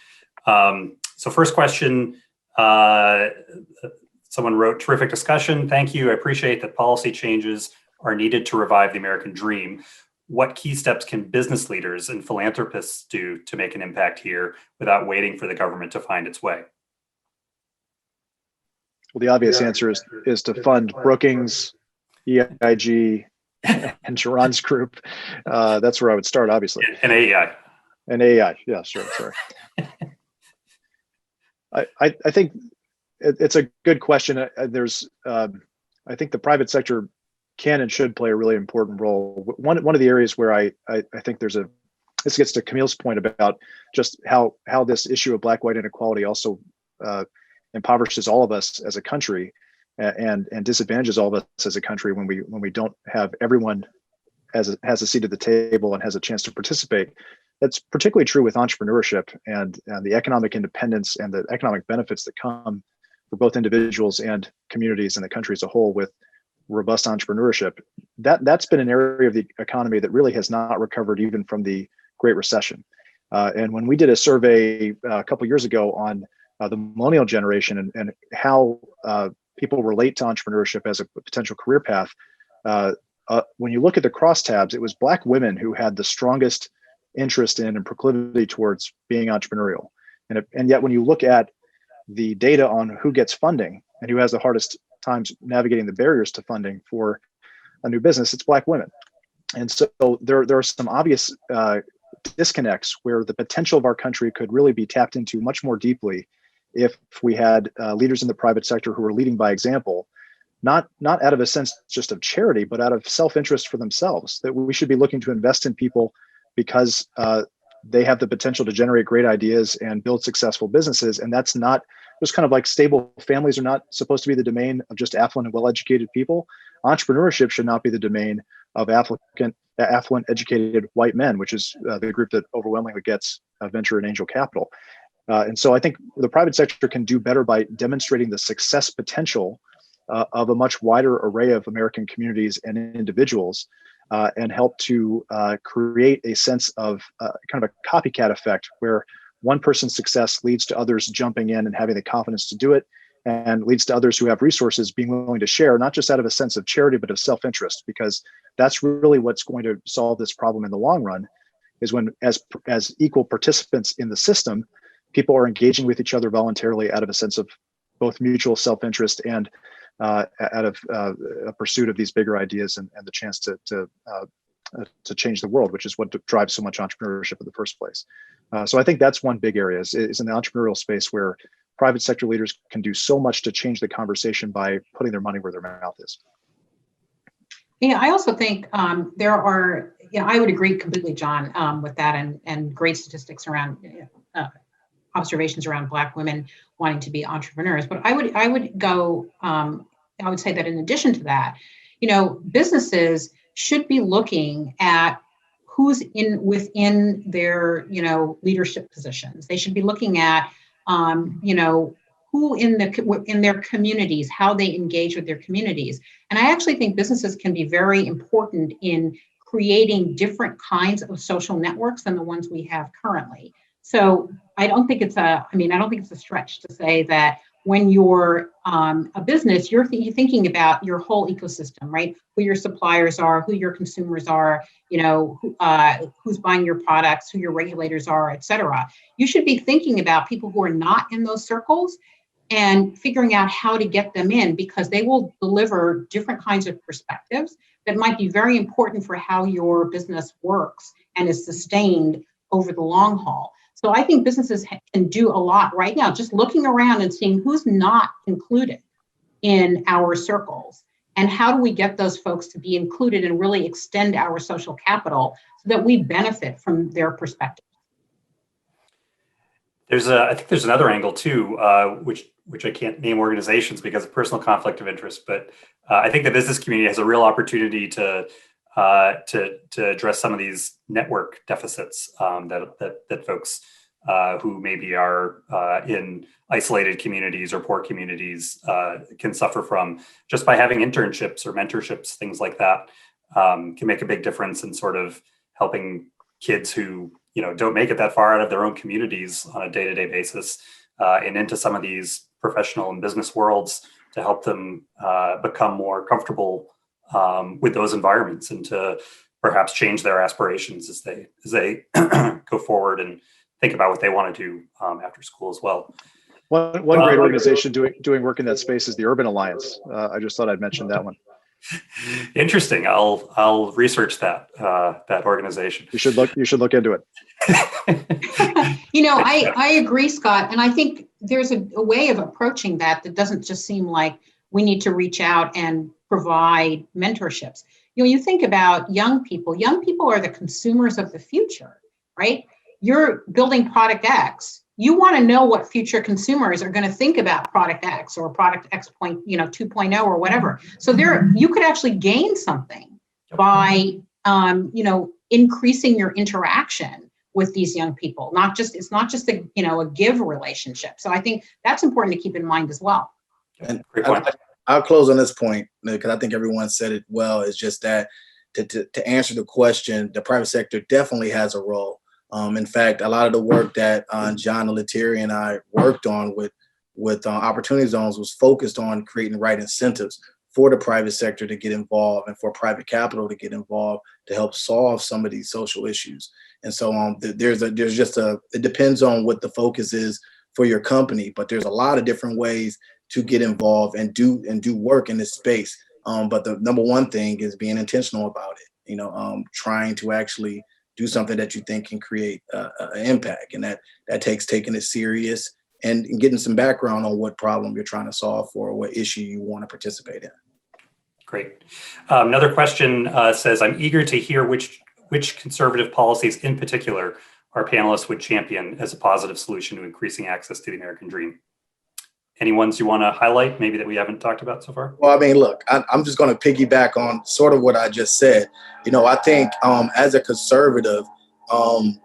So first question Someone wrote, terrific discussion. Thank you. I appreciate that policy changes are needed to revive the American dream. What key steps can business leaders and philanthropists do to make an impact here without waiting for the government to find its way? Well, the obvious answer is to fund Brookings, EIG, and Geron's group. That's where I would start, obviously. And AEI. And AEI, yeah, sure, sorry. I think it's a good question. I think the private sector can and should play a really important role. One of the areas where I think this gets to Camille's point about just how this issue of Black-white inequality also impoverishes all of us as a country and disadvantages all of us as a country when we don't have everyone has a seat at the table and has a chance to participate. That's particularly true with entrepreneurship and the economic independence and the economic benefits that come for both individuals and communities and the country as a whole with robust entrepreneurship. That's been an area of the economy that really has not recovered even from the Great Recession. And when we did a survey a couple years ago on the millennial generation and how people relate to entrepreneurship as a potential career path, when you look at the crosstabs, it was Black women who had the strongest interest in and proclivity towards being entrepreneurial. And yet when you look at the data on who gets funding and who has the hardest times navigating the barriers to funding for a new business, it's Black women. And so there are some obvious disconnects where the potential of our country could really be tapped into much more deeply if we had leaders in the private sector who are leading by example, not out of a sense just of charity, but out of self-interest for themselves, that we should be looking to invest in people because they have the potential to generate great ideas and build successful businesses. And that's not just kind of like stable families are not supposed to be the domain of just affluent and well-educated people. Entrepreneurship should not be the domain of affluent, educated white men, which is the group that overwhelmingly gets venture and angel capital. And so I think the private sector can do better by demonstrating the success potential of a much wider array of American communities and individuals and help to create a sense of kind of a copycat effect where one person's success leads to others jumping in and having the confidence to do it, and leads to others who have resources being willing to share, not just out of a sense of charity, but of self-interest, because that's really what's going to solve this problem in the long run, is when as equal participants in the system, people are engaging with each other voluntarily out of a sense of both mutual self-interest and out of a pursuit of these bigger ideas and the chance to change the world, which is what drives so much entrepreneurship in the first place. So I think that's one big area is in the entrepreneurial space where private sector leaders can do so much to change the conversation by putting their money where their mouth is. Yeah, I also think there are, I would agree completely, John, with that and great statistics around observations around Black women wanting to be entrepreneurs. But I would say that in addition to that, businesses should be looking at who's within their, leadership positions. They should be looking at, who in their communities, how they engage with their communities. And I actually think businesses can be very important in creating different kinds of social networks than the ones we have currently. So I don't think it's a stretch to say that when you're a business, you're thinking about your whole ecosystem, right? Who your suppliers are, who your consumers are, who's buying your products, who your regulators are, et cetera. You should be thinking about people who are not in those circles and figuring out how to get them in, because they will deliver different kinds of perspectives that might be very important for how your business works and is sustained over the long haul. So I think businesses can do a lot right now, just looking around and seeing who's not included in our circles, and how do we get those folks to be included and really extend our social capital so that we benefit from their perspective. I think there's another angle too, which I can't name organizations because of personal conflict of interest, but I think the business community has a real opportunity to address some of these network deficits that folks who maybe are in isolated communities or poor communities can suffer from, just by having internships or mentorships, things like that, can make a big difference in sort of helping kids who don't make it that far out of their own communities on a day-to-day basis and into some of these professional and business worlds to help them become more comfortable with those environments and to perhaps change their aspirations as they go forward and think about what they want to do after school as well. One great organization doing work in that space is the Urban Alliance. I just thought I'd mention that one. Interesting. I'll research that organization. You should look into it. I agree, Scott, and I think there's a way of approaching that doesn't just seem like we need to reach out and provide mentorships. You think about young people are the consumers of the future, right? You're building product X. You want to know what future consumers are going to think about product X or product X 2.0 or whatever. So you could actually gain something by increasing your interaction with these young people. It's not just a give relationship. So I think that's important to keep in mind as well. And I'll close on this point because I think everyone said it well. It's just that to answer the question, the private sector definitely has a role. In fact, a lot of the work that John Lettieri and I worked on with Opportunity Zones was focused on creating the right incentives for the private sector to get involved and for private capital to get involved to help solve some of these social issues. And so it depends on what the focus is for your company, but there's a lot of different ways to get involved and do work in this space. But the number one thing is being intentional about it, trying to actually do something that you think can create an impact. And that takes taking it serious and getting some background on what problem you're trying to solve for or what issue you want to participate in. Great. Another question says, I'm eager to hear which conservative policies in particular our panelists would champion as a positive solution to increasing access to the American dream. Any ones you want to highlight, maybe that we haven't talked about so far? Well, I mean, look, I'm just going to piggyback on sort of what I just said. I think as a conservative,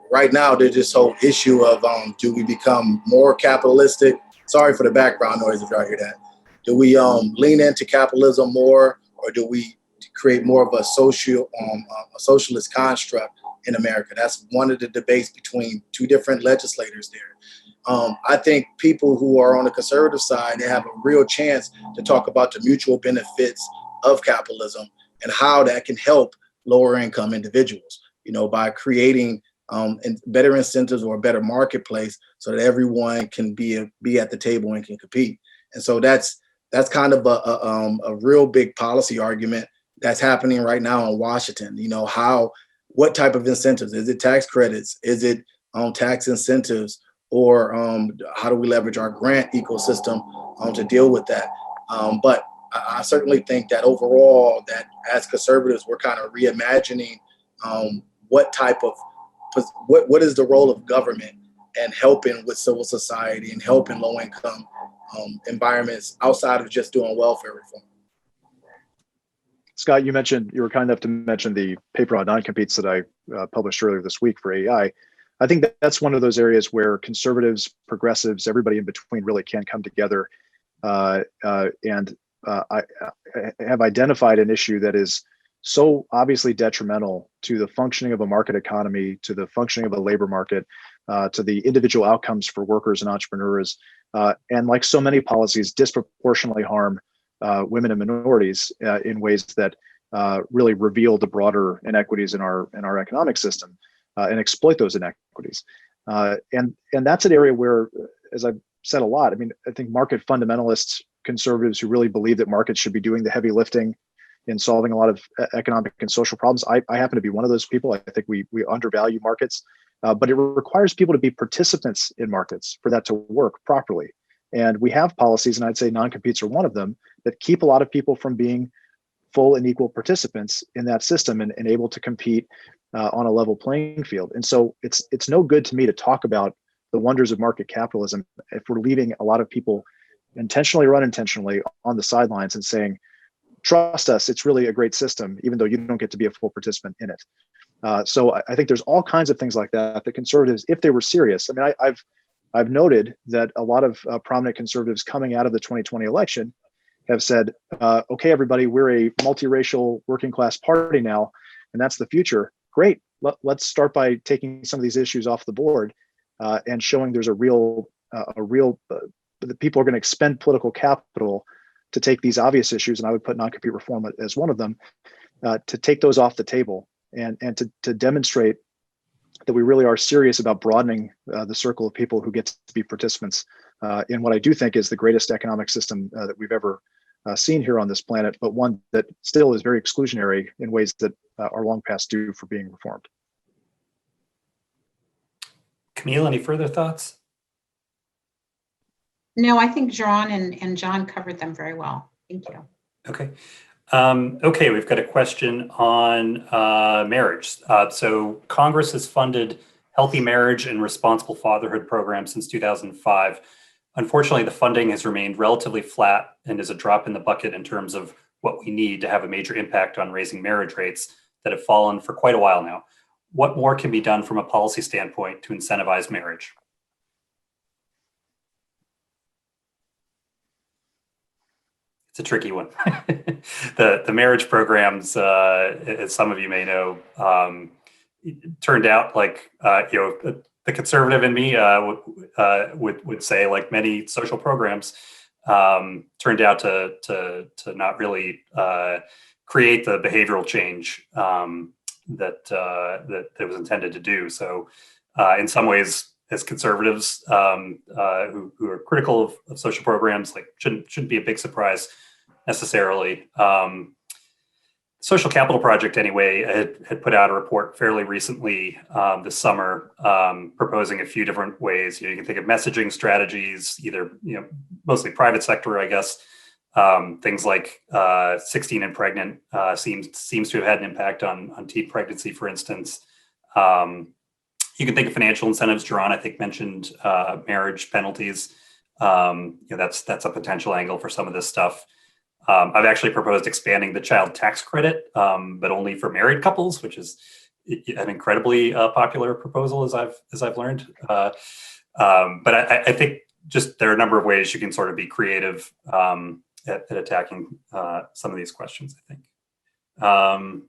right now, there's this whole issue of do we become more capitalistic? Sorry for the background noise if y'all hear that. Do we lean into capitalism more, or do we create more of a socialist construct in America? That's one of the debates between two different legislators there. I think people who are on the conservative side, they have a real chance to talk about the mutual benefits of capitalism and how that can help lower income individuals, by creating better incentives or a better marketplace so that everyone can be at the table and can compete. And so that's kind of a real big policy argument that's happening right now in Washington. What type of incentives? Is it tax credits? Is it tax incentives? Or how do we leverage our grant ecosystem to deal with that? But I certainly think that overall, that as conservatives, we're kind of reimagining what is the role of government and helping with civil society and helping low-income environments outside of just doing welfare reform. Scott, you were kind enough to mention the paper on non-competes that I published earlier this week for AEI. I think that's one of those areas where conservatives, progressives, everybody in between really can come together. I have identified an issue that is so obviously detrimental to the functioning of a market economy, to the functioning of a labor market, to the individual outcomes for workers and entrepreneurs, and like so many policies, disproportionately harm women and minorities in ways that really reveal the broader inequities in our economic system. And exploit those inequities. And that's an area where, as I've said a lot, I think market fundamentalists, conservatives who really believe that markets should be doing the heavy lifting in solving a lot of economic and social problems. I happen to be one of those people. I think we undervalue markets, but it requires people to be participants in markets for that to work properly. And we have policies, and I'd say non-competes are one of them, that keep a lot of people from being full and equal participants in that system and able to compete on a level playing field. And so it's no good to me to talk about the wonders of market capitalism if we're leaving a lot of people intentionally or unintentionally on the sidelines and saying, trust us, it's really a great system, even though you don't get to be a full participant in it. So I think there's all kinds of things like that that conservatives, if they were serious, I've noted that a lot of prominent conservatives coming out of the 2020 election have said, okay, everybody, we're a multiracial working class party now, and that's the future. Great. Let's start by taking some of these issues off the board and showing there's a real the people are going to expend political capital to take these obvious issues, and I would put non-compete reform as one of them, to take those off the table and to demonstrate that we really are serious about broadening the circle of people who get to be participants in what I do think is the greatest economic system that we've ever seen here on this planet, but one that still is very exclusionary in ways that are long past due for being reformed. Camille, any further thoughts? No, I think John and John covered them very well. Thank you. Okay. Okay, we've got a question on marriage. So Congress has funded healthy marriage and responsible fatherhood programs since 2005. Unfortunately, the funding has remained relatively flat and is a drop in the bucket in terms of what we need to have a major impact on raising marriage rates that have fallen for quite a while now. What more can be done from a policy standpoint to incentivize marriage? It's a tricky one. The marriage programs, as some of you may know, turned out like the conservative in me would say, like many social programs, turned out to not really create the behavioral change that was intended to do. So, in some ways, as conservatives who are critical of social programs, like shouldn't be a big surprise necessarily. Social Capital Project, anyway, had put out a report fairly recently this summer, proposing a few different ways. You can think of messaging strategies, either mostly private sector, I guess. Things like 16 and pregnant seems to have had an impact on teen pregnancy, for instance. You can think of financial incentives. Jaron, I think, mentioned marriage penalties. That's a potential angle for some of this stuff. I've actually proposed expanding the child tax credit, but only for married couples, which is an incredibly popular proposal, as I've learned. But I think just there are a number of ways you can sort of be creative at attacking some of these questions, I think.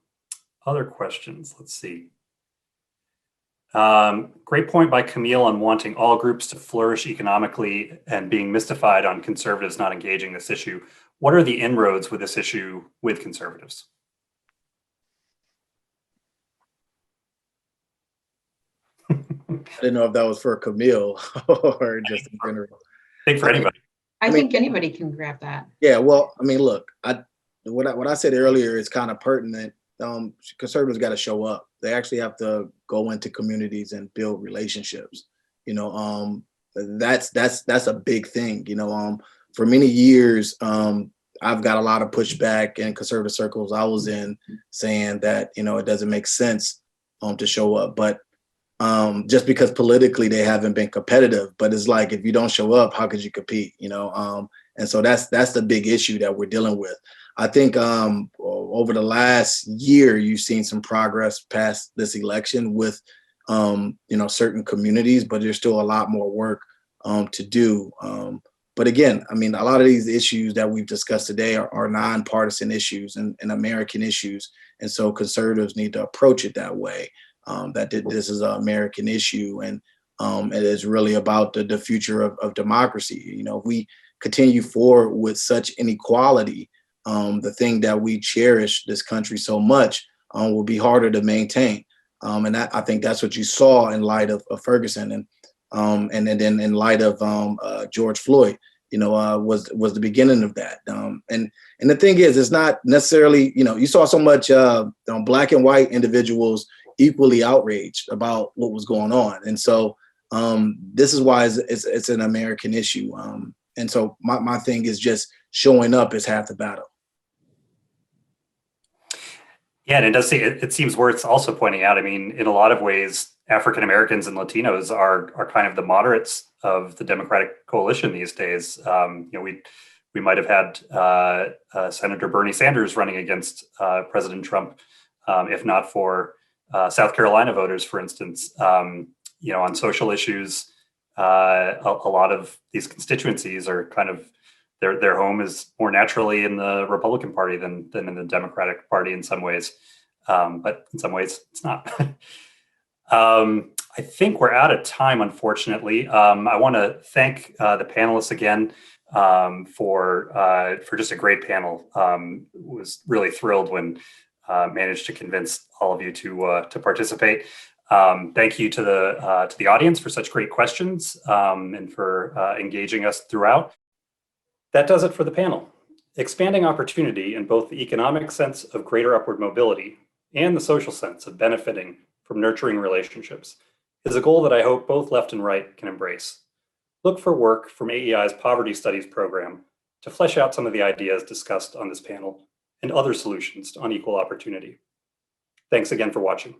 Other questions, let's see. Great point by Camille on wanting all groups to flourish economically and being mystified on conservatives not engaging this issue. What are the inroads with this issue with conservatives? I didn't know if that was for Camille or just in general. I think for anybody. I think anybody can grab that. Yeah, well, I mean, look, what I said earlier is kind of pertinent. Conservatives got to show up. They actually have to go into communities and build relationships. That's a big thing. For many years, I've got a lot of pushback in conservative circles I was in, saying that it doesn't make sense to show up, but just because politically they haven't been competitive. But it's like, if you don't show up, how could you compete? And so that's the big issue that we're dealing with. I think over the last year, you've seen some progress past this election with certain communities, but there's still a lot more work to do. But again, I mean, a lot of these issues that we've discussed today are nonpartisan issues and American issues. And so conservatives need to approach it that way, that this is an American issue, and it is really about the future of democracy. If we continue forward with such inequality, the thing that we cherish this country so much will be harder to maintain. And I think that's what you saw in light of Ferguson, and then in light of George Floyd, was the beginning of that. And the thing is, it's not necessarily, you saw so much Black and white individuals equally outraged about what was going on. And so this is why it's an American issue. And so my thing is just showing up is half the battle. Yeah, and it seems worth also pointing out, I mean, in a lot of ways, African Americans and Latinos are kind of the moderates of the Democratic coalition these days. We might have had Senator Bernie Sanders running against President Trump, if not for South Carolina voters, for instance. On social issues, a lot of these constituencies are kind of, their home is more naturally in the Republican Party than in the Democratic Party in some ways, but in some ways it's not. I think we're out of time, unfortunately. I want to thank the panelists again for just a great panel. Was really thrilled when managed to convince all of you to participate. Thank you to the audience for such great questions and for engaging us throughout. That does it for the panel. Expanding opportunity in both the economic sense of greater upward mobility and the social sense of benefiting from nurturing relationships is a goal that I hope both left and right can embrace. Look for work from AEI's Poverty Studies program to flesh out some of the ideas discussed on this panel and other solutions to unequal opportunity. Thanks again for watching.